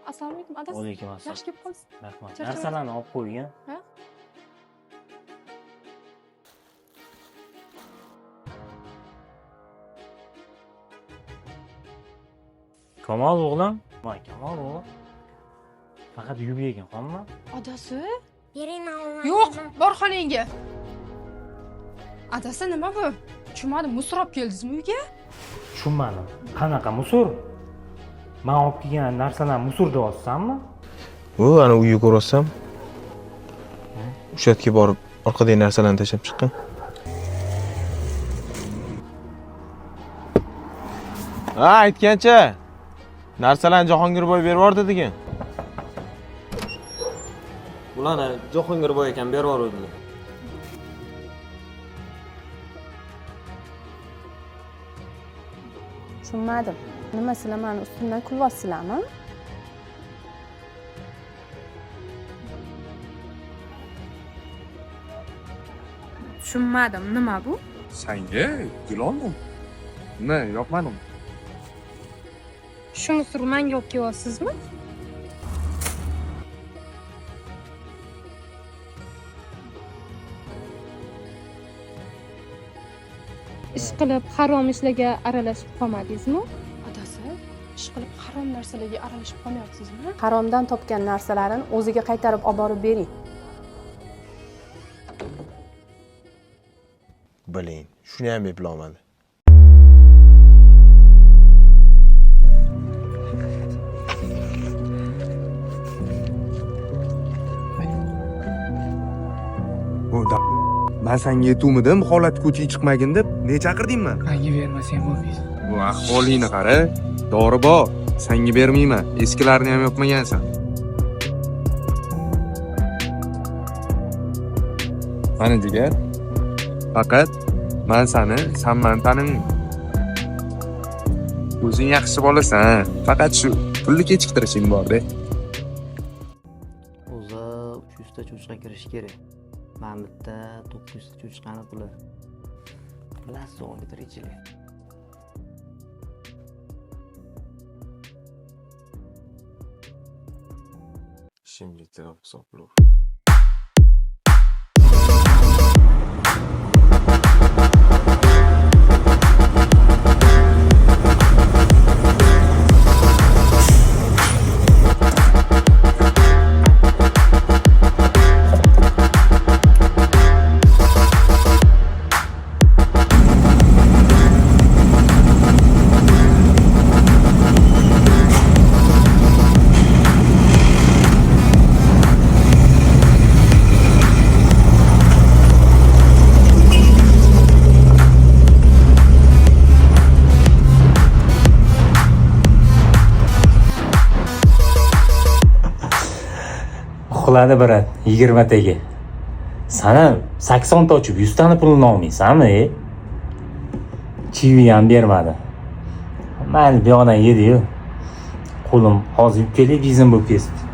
Assalomu alaykum, adasi. Alaykum assalom. Yaxshi kelib qolsiz. Rahmat. Charchamaysiz? Narsalarni olib qo'ygan. Ha? Kamol o'g'lim. Voy, Kamol o'g'lim. Faqat yuvib yegan, xonmi? Adasi? Bering Yo'q, bor xonangga. Adasi nima bu? Tushunmadim, musor olib keldingizmi uyga? Tushunmadim. Qanaqa musor? Men olib kelgan narsalarni musor deyapsanmi? Ana uyga ko'rsam, o'sha yerga borib orqadagi narsalarni tashlab chiqqan. Ha, aytgancha. Narsalarni Jahongirboy berib yubordi degan. Bularni Jahongirboy ekan berib yubordilar. Tushunmadim. Nima sizlar meni ustimdan kulyapsizlarmi? Tushunmadim. Nima bu? Senga gul oldim. Ne, yoqmadim. Shu musorni menga olib kelyapsizmi? Ish qilib harom ishlarga aralashib qolmadingizmi? Adasi, ish qilib harom narsalarga aralashib qolmayapsizmi? Haromdan topgan narsalarini o'ziga qaytarib olib borib bering. Biling, shuni ham eplolmadi. Ben senga aytuvmidim, holat ko'chaga chiqmagin deb, ne chaqirdingmi? Menga bermasang bo'lmaydi. Bu ahvolingni qara. Dori bor, senga bermayman. Eskilarni ham yopmagansan. Mana jigar. Faqat men seni, sen meni tanimayman. O'zing yaxshi bolasan. Faqat shu pulni kechiktirishing bor-da. O'zi 300 ta cho'chqa kirish kerak. Men bitta 900 ta cho'chqani puli. Bilasiz, o'g'lim tirikchilik. Şimdi telefon hisoblar. Uxladi brat 20 taga. Sana 80 ta ochib 100 tani pulini olmaysanmi? Chivi ham bermadi. Mayli bu yoqdan yedi-yu. Qo'lim hozir yuvib kelib, yuzim bo'lib ketdi.